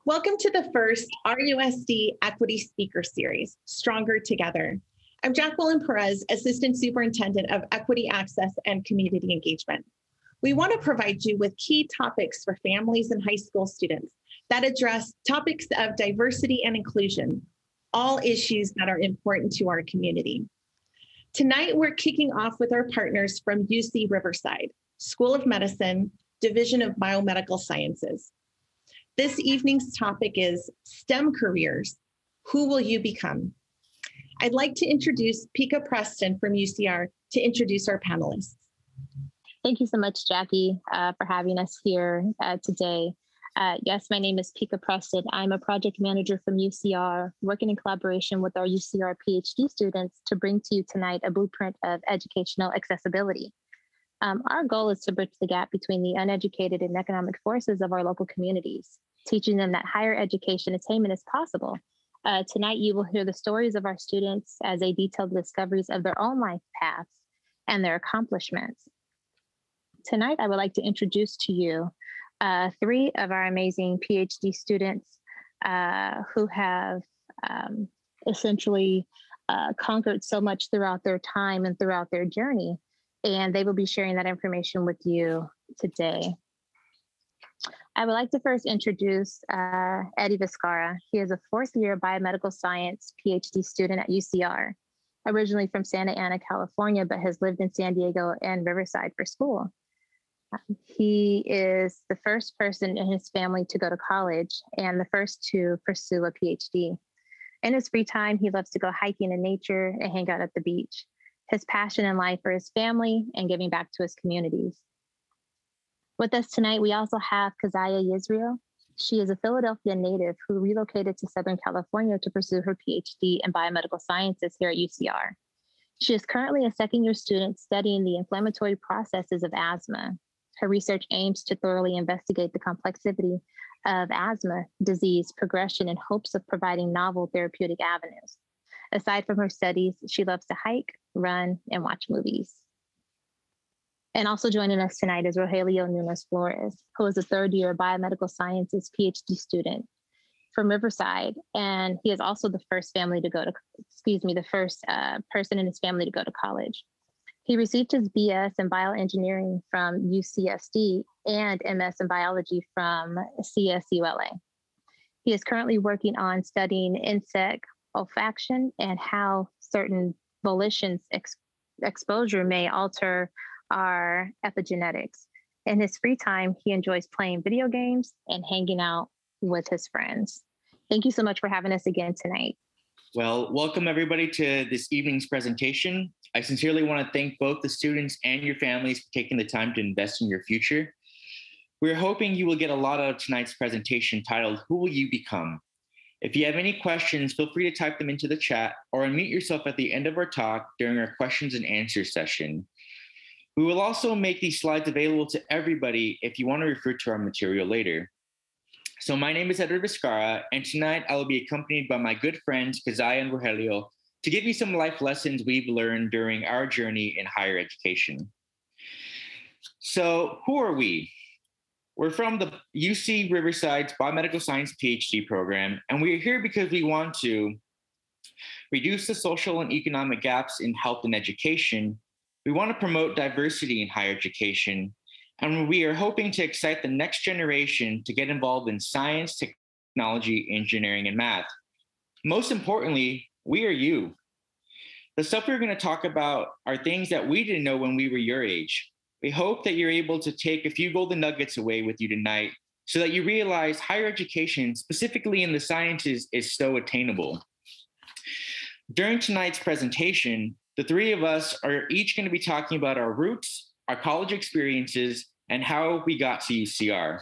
Welcome to the first RUSD Equity Speaker Series, Stronger Together. I'm Jacqueline Perez, Assistant Superintendent of Equity Access and Community Engagement. We want to provide you with key topics for families and high school students that address topics of diversity and inclusion, all issues that are important to our community. Tonight, we're kicking off with our partners from UC Riverside, School of Medicine, Division of Biomedical Sciences. This evening's topic is STEM careers. Who will you become? I'd like to introduce Pika Preston from UCR to introduce our panelists. Thank you so much, Jackie, for having us here today. Yes, my name is Pika Preston. I'm a project manager from UCR, working in collaboration with our UCR PhD students to bring to you tonight a blueprint of educational accessibility. Our goal is to bridge the gap between the uneducated and economic forces of our local communities, teaching them that higher education attainment is possible. Tonight, you will hear the stories of our students as they detail the discoveries of their own life paths and their accomplishments. Tonight, I would like to introduce to you three of our amazing PhD students who have essentially conquered so much throughout their time and throughout their journey. And they will be sharing that information with you today. I would like to first introduce Eddie Vizcarra. He is a fourth-year biomedical science PhD student at UCR, originally from Santa Ana, California, but has lived in San Diego and Riverside for school. He is the first person in his family to go to college and the first to pursue a PhD. In his free time, he loves to go hiking in nature and hang out at the beach. His passion in life for his family and giving back to his communities. With us tonight, we also have Keziah Yisrael. She is a Philadelphia native who relocated to Southern California to pursue her PhD in biomedical sciences here at UCR. She is currently a second-year student studying the inflammatory processes of asthma. Her research aims to thoroughly investigate the complexity of asthma disease progression in hopes of providing novel therapeutic avenues. Aside from her studies, she loves to hike, run, and watch movies. And also joining us tonight is Rogelio Nunes Flores, who is a third-year biomedical sciences PhD student from Riverside, and he is also the first person in his family to go to college. He received his BS in bioengineering from UCSD and MS in biology from CSULA. He is currently working on studying insect olfaction and how certain volitions exposure may alter our epigenetics. In his free time, he enjoys playing video games and hanging out with his friends. Thank you so much for having us again tonight. Well, welcome everybody to this evening's presentation. I sincerely want to thank both the students and your families for taking the time to invest in your future. We're hoping you will get a lot out of tonight's presentation titled, Who Will You Become? If you have any questions, feel free to type them into the chat or unmute yourself at the end of our talk during our questions and answers session. We will also make these slides available to everybody if you want to refer to our material later. So my name is Edward Vizcarra, and tonight I will be accompanied by my good friends, Keziah and Rogelio, to give you some life lessons we've learned during our journey in higher education. So who are we? We're from the UC Riverside's Biomedical Science PhD program, and we're here because we want to reduce the social and economic gaps in health and education. We want to promote diversity in higher education, and we are hoping to excite the next generation to get involved in science, technology, engineering, and math. Most importantly, we are you. The stuff we're going to talk about are things that we didn't know when we were your age. We hope that you're able to take a few golden nuggets away with you tonight so that you realize higher education, specifically in the sciences, is so attainable. During tonight's presentation, the three of us are each going to be talking about our roots, our college experiences, and how we got to UCR.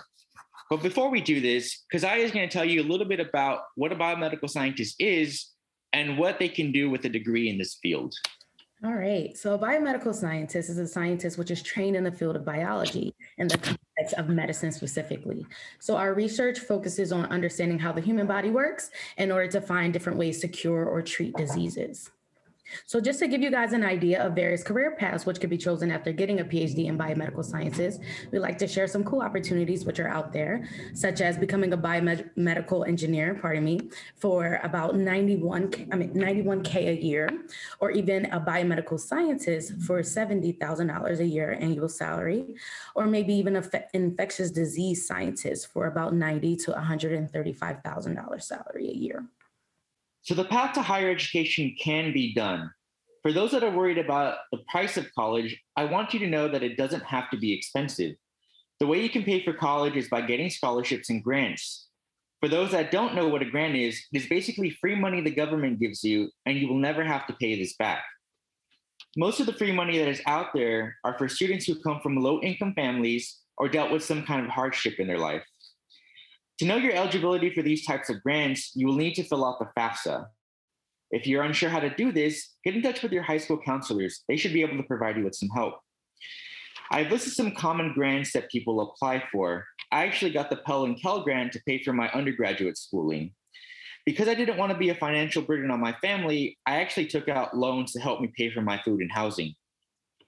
But before we do this, Keziah is going to tell you a little bit about what a biomedical scientist is and what they can do with a degree in this field. All right, so a biomedical scientist is a scientist which is trained in the field of biology and the context of medicine specifically. So our research focuses on understanding how the human body works in order to find different ways to cure or treat diseases. So just to give you guys an idea of various career paths which could be chosen after getting a PhD in biomedical sciences, we like to share some cool opportunities which are out there, such as becoming a biomedical engineer, for about 91K a year, or even a biomedical scientist for $70,000 a year annual salary, or maybe even an infectious disease scientist for about $90,000 to $135,000 salary a year. So the path to higher education can be done. For those that are worried about the price of college, I want you to know that it doesn't have to be expensive. The way you can pay for college is by getting scholarships and grants. For those that don't know what a grant is, it is basically free money the government gives you, and you will never have to pay this back. Most of the free money that is out there are for students who come from low-income families or dealt with some kind of hardship in their life. To know your eligibility for these types of grants, you will need to fill out the FAFSA. If you're unsure how to do this, get in touch with your high school counselors. They should be able to provide you with some help. I've listed some common grants that people apply for. I actually got the Pell and Kell grant to pay for my undergraduate schooling. Because I didn't want to be a financial burden on my family, I actually took out loans to help me pay for my food and housing.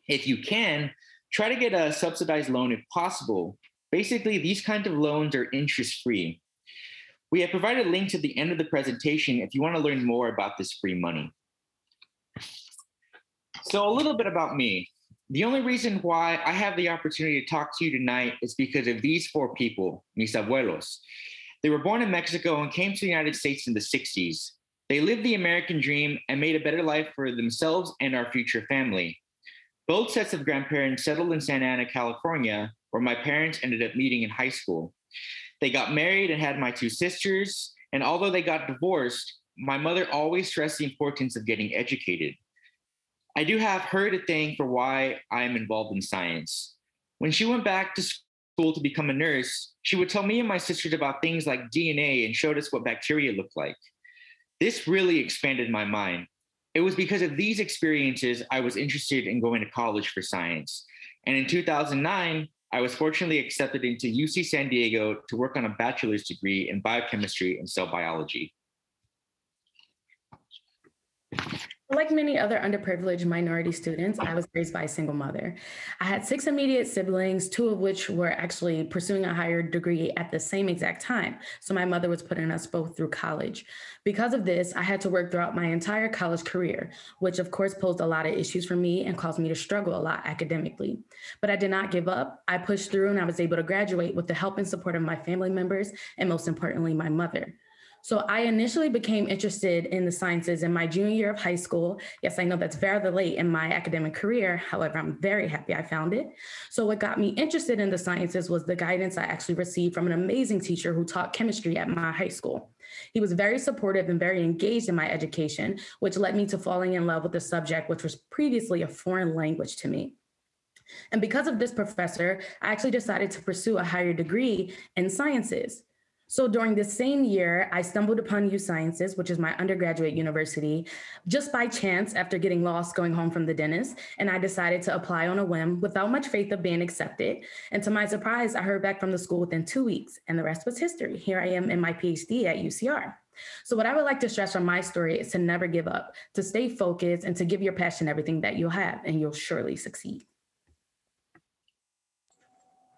If you can, try to get a subsidized loan if possible. Basically, these kinds of loans are interest-free. We have provided links at the end of the presentation if you want to learn more about this free money. So a little bit about me. The only reason why I have the opportunity to talk to you tonight is because of these four people, mis abuelos. They were born in Mexico and came to the United States in the 60s. They lived the American dream and made a better life for themselves and our future family. Both sets of grandparents settled in Santa Ana, California, where my parents ended up meeting in high school. They got married and had my two sisters, and although they got divorced, my mother always stressed the importance of getting educated. I do have her to thank for why I am involved in science. When she went back to school to become a nurse, she would tell me and my sisters about things like DNA and showed us what bacteria looked like. This really expanded my mind. It was because of these experiences I was interested in going to college for science. And in 2009, I was fortunately accepted into UC San Diego to work on a bachelor's degree in biochemistry and cell biology. Like many other underprivileged minority students, I was raised by a single mother. I had 6 immediate siblings, 2 of which were actually pursuing a higher degree at the same exact time. So my mother was putting us both through college. Because of this, I had to work throughout my entire college career, which of course posed a lot of issues for me and caused me to struggle a lot academically. But I did not give up. I pushed through and I was able to graduate with the help and support of my family members and most importantly, my mother. So I initially became interested in the sciences in my junior year of high school. Yes, I know that's very late in my academic career. However, I'm very happy I found it. So what got me interested in the sciences was the guidance I actually received from an amazing teacher who taught chemistry at my high school. He was very supportive and very engaged in my education, which led me to falling in love with the subject, which was previously a foreign language to me. And because of this professor, I actually decided to pursue a higher degree in sciences. So during the same year, I stumbled upon U Sciences, which is my undergraduate university, just by chance after getting lost going home from the dentist. And I decided to apply on a whim without much faith of being accepted. And to my surprise, I heard back from the school within 2 weeks, and the rest was history. Here I am in my PhD at UCR. So what I would like to stress from my story is to never give up, to stay focused, and to give your passion everything that you'll have, and you'll surely succeed.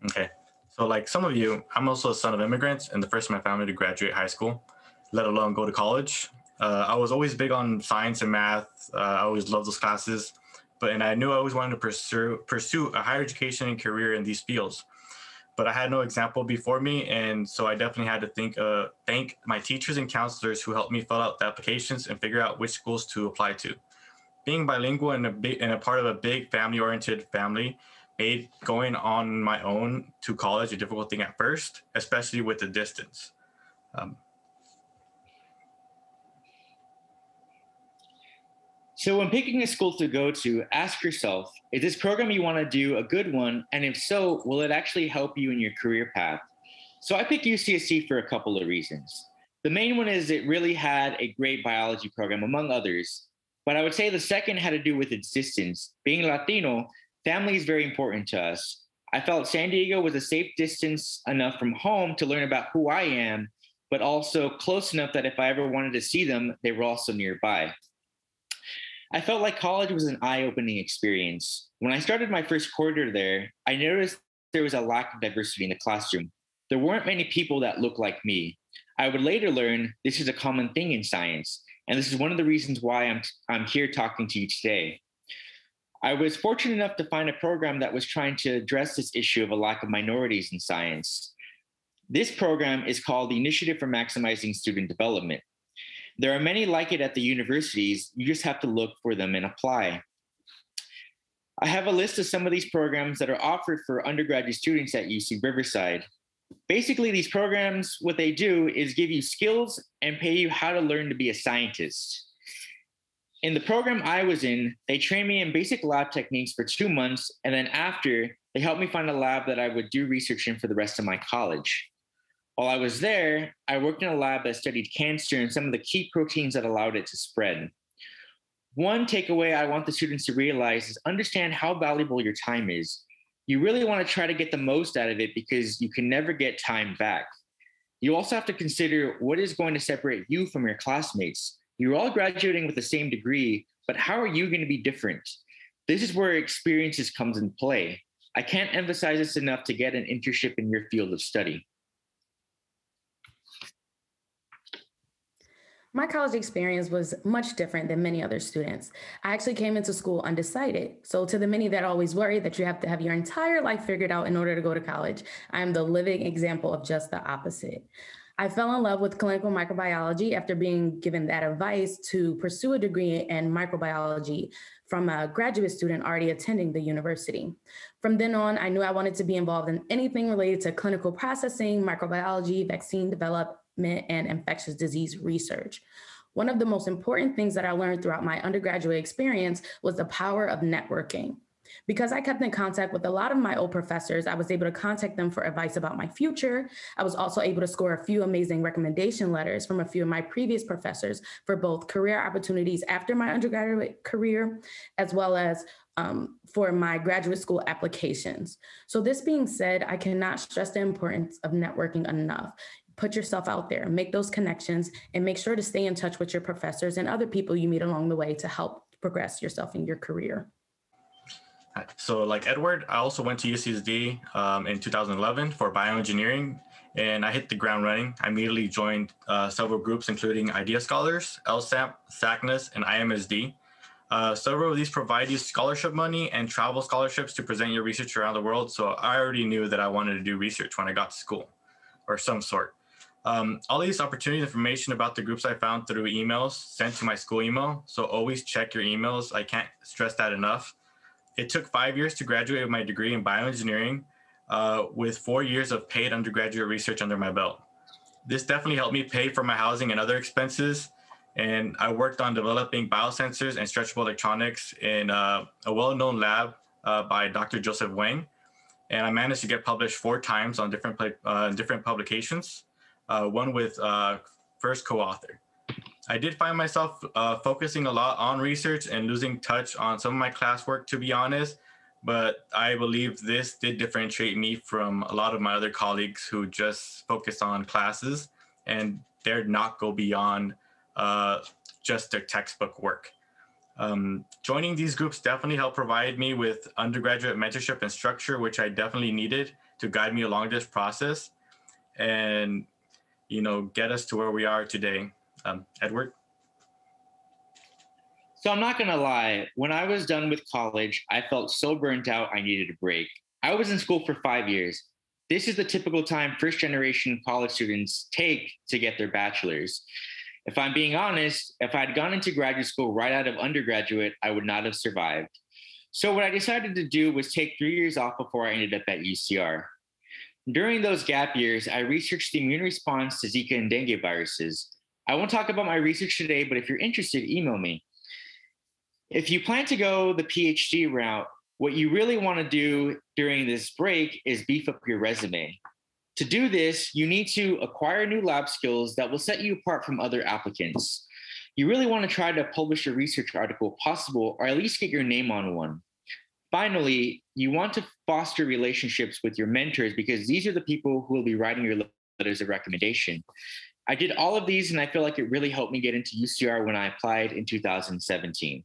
Okay. So like some of you, I'm also a son of immigrants and the first in my family to graduate high school, let alone go to college. I was always big on science and math. I always loved those classes, and I knew I always wanted to pursue a higher education and career in these fields. But I had no example before me, and so I definitely had to thank my teachers and counselors who helped me fill out the applications and figure out which schools to apply to. Being bilingual and a part of a big family-oriented family made going on my own to college a difficult thing at first, especially with the distance. So when picking a school to go to, ask yourself, is this program you want to do a good one? And if so, will it actually help you in your career path? So I picked UCSC for a couple of reasons. The main one is it really had a great biology program, among others. But I would say the second had to do with its distance. Being Latino, family is very important to us. I felt San Diego was a safe distance enough from home to learn about who I am, but also close enough that if I ever wanted to see them, they were also nearby. I felt like college was an eye-opening experience. When I started my first quarter there, I noticed there was a lack of diversity in the classroom. There weren't many people that looked like me. I would later learn this is a common thing in science, and this is one of the reasons why I'm here talking to you today. I was fortunate enough to find a program that was trying to address this issue of a lack of minorities in science. This program is called the Initiative for Maximizing Student Development. There are many like it at the universities. You just have to look for them and apply. I have a list of some of these programs that are offered for undergraduate students at UC Riverside. Basically, these programs, what they do is give you skills and pay you how to learn to be a scientist. In the program I was in, they trained me in basic lab techniques for 2 months, and then after, they helped me find a lab that I would do research in for the rest of my college. While I was there, I worked in a lab that studied cancer and some of the key proteins that allowed it to spread. One takeaway I want the students to realize is understand how valuable your time is. You really want to try to get the most out of it because you can never get time back. You also have to consider what is going to separate you from your classmates. You're all graduating with the same degree, but how are you going to be different? This is where experiences comes in play. I can't emphasize this enough to get an internship in your field of study. My college experience was much different than many other students. I actually came into school undecided. So to the many that always worry that you have to have your entire life figured out in order to go to college, I am the living example of just the opposite. I fell in love with clinical microbiology after being given that advice to pursue a degree in microbiology from a graduate student already attending the university. From then on, I knew I wanted to be involved in anything related to clinical processing, microbiology, vaccine development, and infectious disease research. One of the most important things that I learned throughout my undergraduate experience was the power of networking. Because I kept in contact with a lot of my old professors, I was able to contact them for advice about my future. I was also able to score a few amazing recommendation letters from a few of my previous professors for both career opportunities after my undergraduate career, as well as for my graduate school applications. So this being said, I cannot stress the importance of networking enough. Put yourself out there, make those connections, and make sure to stay in touch with your professors and other people you meet along the way to help progress yourself in your career. So like Edward, I also went to UCSD in 2011 for bioengineering, and I hit the ground running. I immediately joined several groups, including Idea Scholars, LSAP, SACNAS, and IMSD. Several of these provide you scholarship money and travel scholarships to present your research around the world. So I already knew that I wanted to do research when I got to school or some sort. All these opportunity information about the groups I found through emails sent to my school email. So always check your emails. I can't stress that enough. It took 5 years to graduate with my degree in bioengineering with 4 years of paid undergraduate research under my belt. This definitely helped me pay for my housing and other expenses. And I worked on developing biosensors and stretchable electronics in a well-known lab by Dr. Joseph Wang. And I managed to get published 4 times on different publications, one with first co-author. I did find myself focusing a lot on research and losing touch on some of my classwork, to be honest, but I believe this did differentiate me from a lot of my other colleagues who just focus on classes and dared not go beyond just their textbook work. Joining these groups definitely helped provide me with undergraduate mentorship and structure, which I definitely needed to guide me along this process and, you know, get us to where we are today. Edward? So I'm not gonna lie, when I was done with college, I felt so burnt out I needed a break. I was in school for 5 years. This is the typical time first generation college students take to get their bachelor's. If I'm being honest, if I'd gone into graduate school right out of undergraduate, I would not have survived. So what I decided to do was take 3 years off before I ended up at UCR. During those gap years, I researched the immune response to Zika and dengue viruses. I won't talk about my research today, but if you're interested, email me. If you plan to go the PhD route, what you really want to do during this break is beef up your resume. To do this, you need to acquire new lab skills that will set you apart from other applicants. You really want to try to publish a research article if possible, or at least get your name on one. Finally, you want to foster relationships with your mentors because these are the people who will be writing your letters of recommendation. I did all of these and I feel like it really helped me get into UCR when I applied in 2017.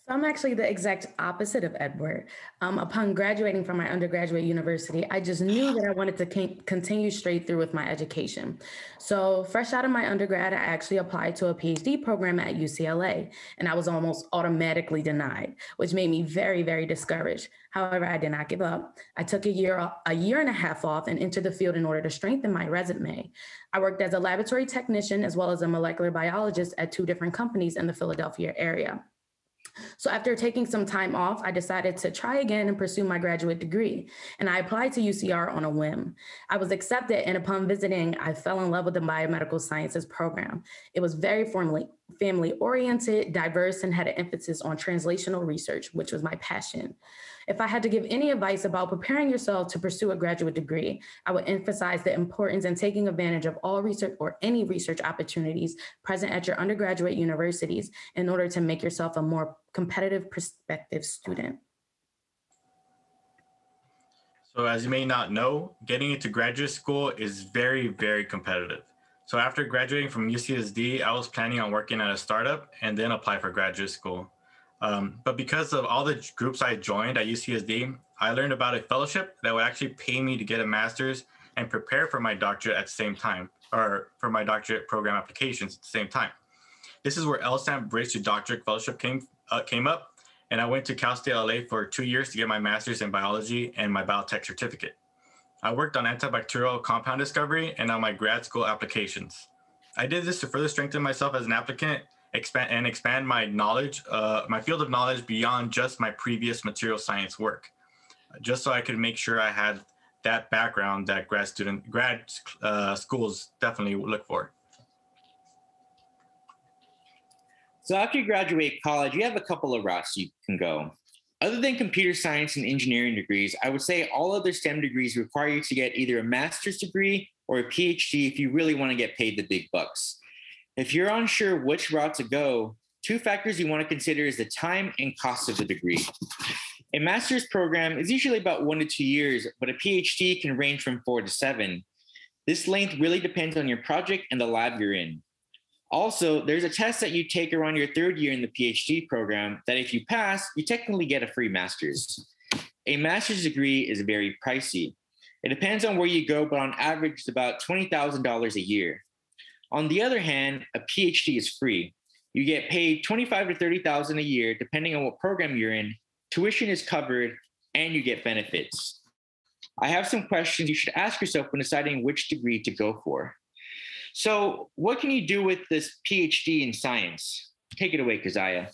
So I'm actually the exact opposite of Edward. Upon graduating from my undergraduate university, I just knew that I wanted to continue straight through with my education. So fresh out of my undergrad, I actually applied to a PhD program at UCLA, and I was almost automatically denied, which made me very, very discouraged. However, I did not give up. I took a year and a half off and entered the field in order to strengthen my resume. I worked as a laboratory technician as well as a molecular biologist at 2 different companies in the Philadelphia area. So after taking some time off, I decided to try again and pursue my graduate degree. And I applied to UCR on a whim. I was accepted, and upon visiting, I fell in love with the biomedical sciences program. It was very family-oriented, diverse, and had an emphasis on translational research, which was my passion. If I had to give any advice about preparing yourself to pursue a graduate degree, I would emphasize the importance in taking advantage of all research or any research opportunities present at your undergraduate universities in order to make yourself a more competitive prospective student. So as you may not know, getting into graduate school is very, very competitive. So after graduating from UCSD, I was planning on working at a startup and then apply for graduate school. But because of all the groups I joined at UCSD, I learned about a fellowship that would actually pay me to get a master's and prepare for my doctorate at the same time, or for my doctorate program applications at the same time. This is where LSAM Bridge to Doctorate Fellowship came up, and I went to Cal State LA for 2 years to get my master's in biology and my biotech certificate. I worked on antibacterial compound discovery and on my grad school applications. I did this to further strengthen myself as an applicant, expand my knowledge, my field of knowledge beyond just my previous material science work, just so I could make sure I had that background that grad schools definitely look for. So after you graduate college, you have a couple of routes you can go. Other than computer science and engineering degrees, I would say all other STEM degrees require you to get either a master's degree or a PhD if you really want to get paid the big bucks. If you're unsure which route to go, 2 factors you want to consider is the time and cost of the degree. A master's program is usually about 1 to 2 years, but a PhD can range from 4 to 7. This length really depends on your project and the lab you're in. Also, there's a test that you take around your 3rd year in the PhD program that if you pass, you technically get a free master's. A master's degree is very pricey. It depends on where you go, but on average, it's about $20,000 a year. On the other hand, a PhD is free. You get paid $25,000 to $30,000 a year, depending on what program you're in. Tuition is covered, and you get benefits. I have some questions you should ask yourself when deciding which degree to go for. So, what can you do with this PhD in science? Take it away, Keziah.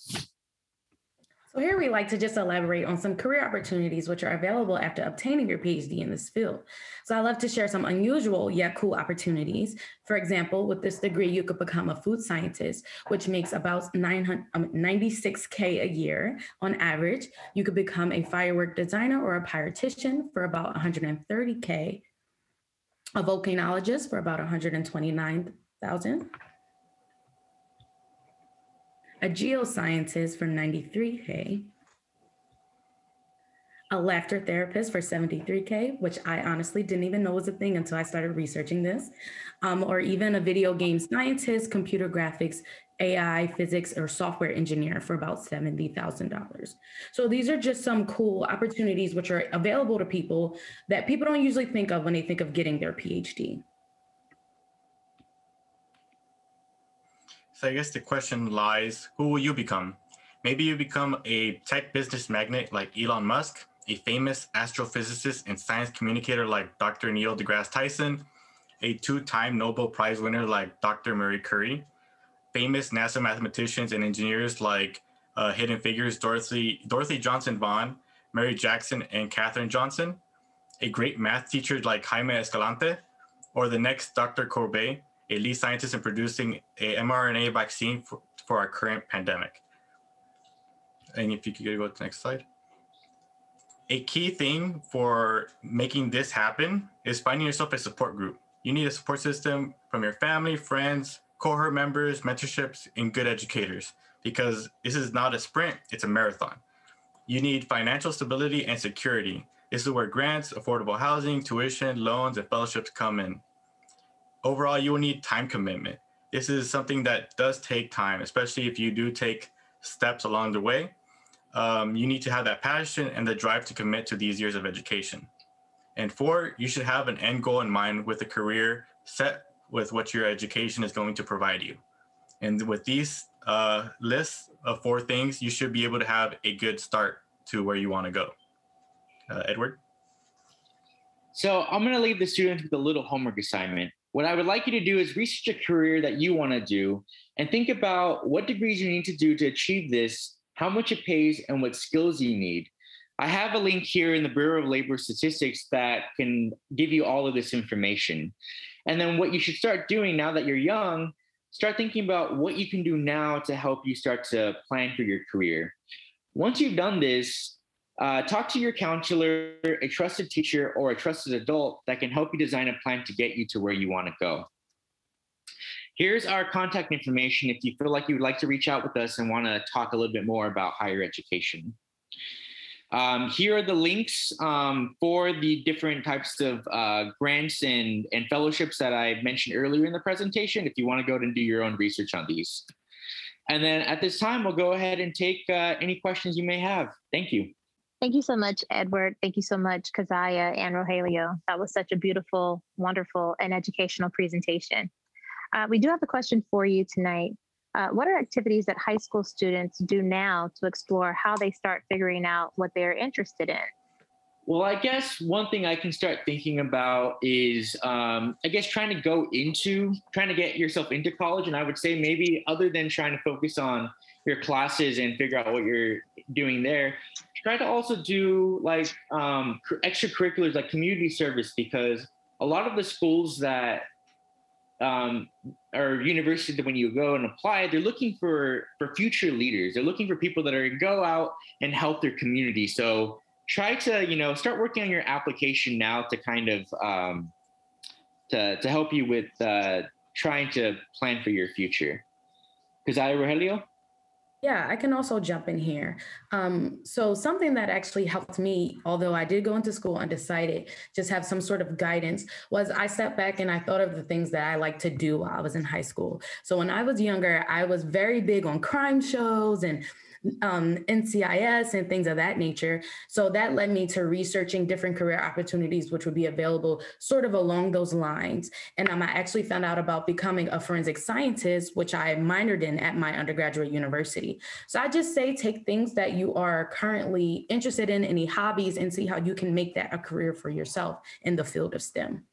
So here we like to just elaborate on some career opportunities which are available after obtaining your PhD in this field. So I love to share some unusual yet cool opportunities. For example, with this degree, you could become a food scientist, which makes about $96K a year on average. You could become a firework designer or a pyrotician for about $130K, a volcanologist for about $129,000. A geoscientist for $93K, a laughter therapist for $73K, which I honestly didn't even know was a thing until I started researching this, or even a video game scientist, computer graphics, AI, physics, or software engineer for about $70,000. So these are just some cool opportunities which are available to people that people don't usually think of when they think of getting their PhD. So I guess the question lies, who will you become? Maybe you become a tech business magnate like Elon Musk, a famous astrophysicist and science communicator like Dr. Neil deGrasse Tyson, a 2-time Nobel Prize winner like Dr. Marie Curie, famous NASA mathematicians and engineers like Hidden Figures Dorothy Johnson Vaughan, Mary Jackson, and Katherine Johnson, a great math teacher like Jaime Escalante, or the next Dr. Courbet, a lead scientist in producing a mRNA vaccine for our current pandemic. And if you could go to the next slide. A key thing for making this happen is finding yourself a support group. You need a support system from your family, friends, cohort members, mentorships, and good educators, because this is not a sprint, it's a marathon. You need financial stability and security. This is where grants, affordable housing, tuition, loans, and fellowships come in. Overall, you will need time commitment. This is something that does take time, especially if you do take steps along the way. you need to have that passion and the drive to commit to these years of education. And 4, you should have an end goal in mind with a career set with what your education is going to provide you. And with these lists of 4 things, you should be able to have a good start to where you want to go. Edward? So I'm going to leave the students with a little homework assignment. What I would like you to do is research a career that you want to do and think about what degrees you need to do to achieve this, how much it pays, and what skills you need. I have a link here in the Bureau of Labor Statistics that can give you all of this information. And then what you should start doing now that you're young, start thinking about what you can do now to help you start to plan for your career. Once you've done this, talk to your counselor, a trusted teacher, or a trusted adult that can help you design a plan to get you to where you want to go. Here's our contact information if you feel like you would like to reach out with us and want to talk a little bit more about higher education. Here are the links for the different types of grants and fellowships that I mentioned earlier in the presentation, if you want to go and do your own research on these. And then at this time, we'll go ahead and take any questions you may have. Thank you. Thank you so much, Edward. Thank you so much, Keziah and Rogelio. That was such a beautiful, wonderful, and educational presentation. We do have a question for you tonight. What are activities that high school students do now to explore how they start figuring out what they're interested in? Well, I guess one thing I can start thinking about is, I guess, trying to get yourself into college. And I would say maybe other than trying to focus on your classes and figure out what you're doing there, try to also do like extracurriculars like community service, because a lot of the schools that or universities that when you go and apply, they're looking for future leaders. They're looking for people that are going to go out and help their community. So try to, start working on your application now to kind of to help you with trying to plan for your future. Keziah, Rogelio? Yeah, I can also jump in here. So something that actually helped me, although I did go into school undecided, just have some sort of guidance, was I stepped back and I thought of the things that I liked to do while I was in high school. So when I was younger, I was very big on crime shows and NCIS and things of that nature. So that led me to researching different career opportunities, which would be available sort of along those lines. And I actually found out about becoming a forensic scientist, which I minored in at my undergraduate university. So I just say, take things that you are currently interested in, any hobbies, and see how you can make that a career for yourself in the field of STEM.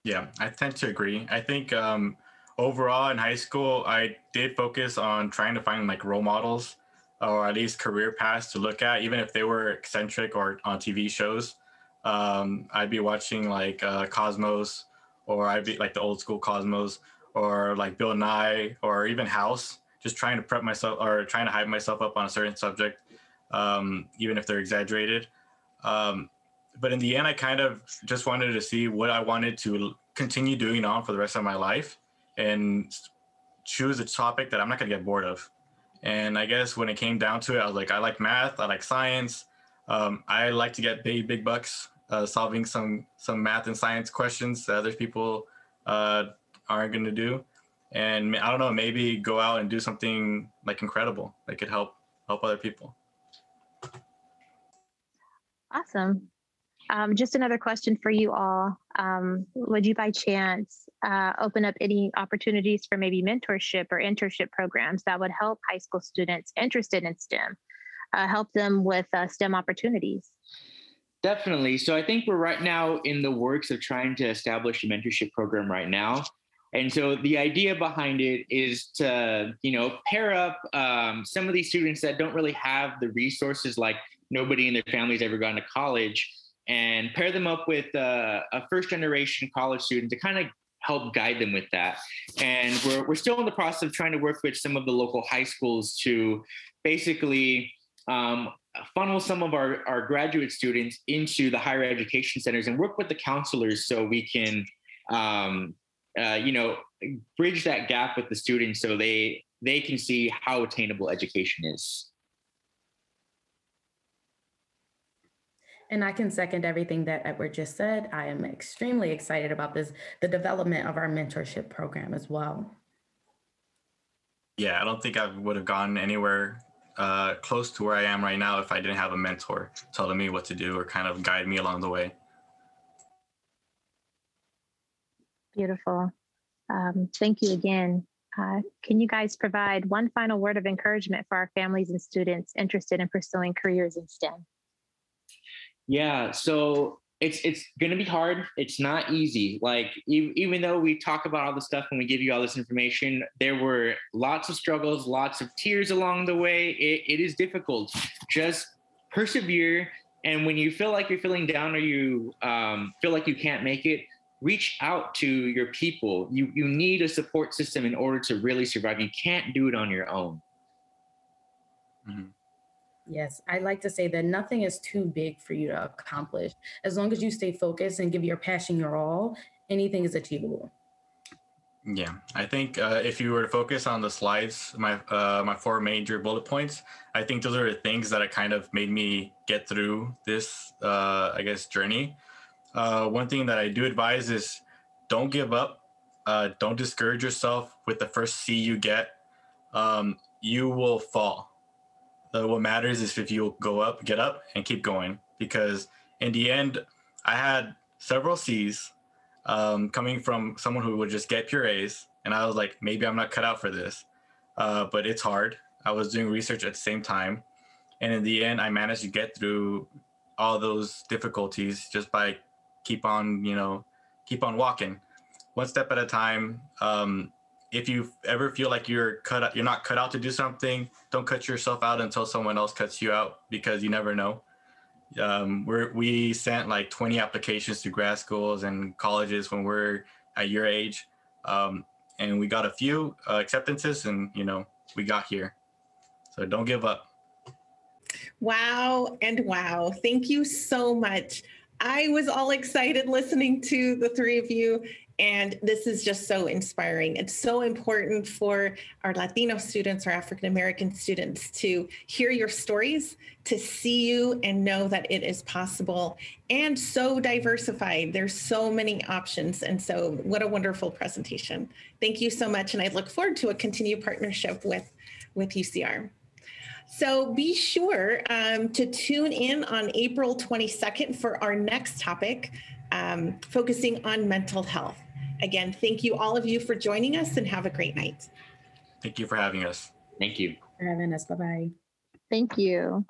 Yeah, I tend to agree. I think overall in high school, I did focus on trying to find like role models or at least career paths to look at, even if they were eccentric or on TV shows. I'd be watching like Cosmos, or I'd be like the old school Cosmos, or like Bill Nye, or even House, just trying to prep myself or trying to hype myself up on a certain subject, even if they're exaggerated. But in the end, I kind of just wanted to see what I wanted to continue doing on for the rest of my life, and choose a topic that I'm not going to get bored of. And I guess when it came down to it, I was like, I like math, I like science. I like to get big bucks solving some math and science questions that other people aren't going to do. And I don't know, maybe go out and do something like incredible that could help other people. Awesome. Just another question for you all. Would you by chance open up any opportunities for maybe mentorship or internship programs that would help high school students interested in STEM, help them with STEM opportunities? Definitely. So I think we're right now in the works of trying to establish a mentorship program right now. And so the idea behind it is to, pair up some of these students that don't really have the resources, like nobody in their family's ever gone to college, and pair them up with a first generation college student to kind of help guide them with that. And we're still in the process of trying to work with some of the local high schools to basically funnel some of our graduate students into the higher education centers and work with the counselors so we can, bridge that gap with the students so they can see how attainable education is. And I can second everything that Edward just said. I am extremely excited about the development of our mentorship program as well. Yeah, I don't think I would have gone anywhere close to where I am right now if I didn't have a mentor telling me what to do or kind of guide me along the way. Beautiful. Thank you again. Can you guys provide one final word of encouragement for our families and students interested in pursuing careers in STEM? Yeah, so it's going to be hard. It's not easy. Like even though we talk about all this stuff and we give you all this information, there were lots of struggles, lots of tears along the way. It is difficult. Just persevere. And when you feel like you're feeling down or you feel like you can't make it, reach out to your people. You need a support system in order to really survive. You can't do it on your own. Mm-hmm. Yes, I like to say that nothing is too big for you to accomplish. As long as you stay focused and give your passion your all, anything is achievable. Yeah, I think if you were to focus on the slides, my 4 major bullet points, I think those are the things that kind of made me get through this, I guess, journey. One thing that I do advise is don't give up. Don't discourage yourself with the first C you get. You will fall. What matters is if you get up and keep going, because in the end, I had several C's coming from someone who would just get pure A's. And I was like, maybe I'm not cut out for this, but it's hard. I was doing research at the same time. And in the end, I managed to get through all those difficulties just by keep on walking one step at a time. If you ever feel like you're not cut out to do something, don't cut yourself out until someone else cuts you out, because you never know. We sent like 20 applications to grad schools and colleges when we're at your age. And we got a few acceptances, and, we got here. So don't give up. Wow and wow. Thank you so much. I was all excited listening to the three of you, and this is just so inspiring. It's so important for our Latino students, our African-American students, to hear your stories, to see you and know that it is possible, and so diversified. There's so many options. And so what a wonderful presentation. Thank you so much. And I look forward to a continued partnership with UCR. So be sure to tune in on April 22nd for our next topic, focusing on mental health. Again, thank you, all of you, for joining us, and have a great night. Thank you for having us. Thank you. For having us. Bye-bye. Thank you.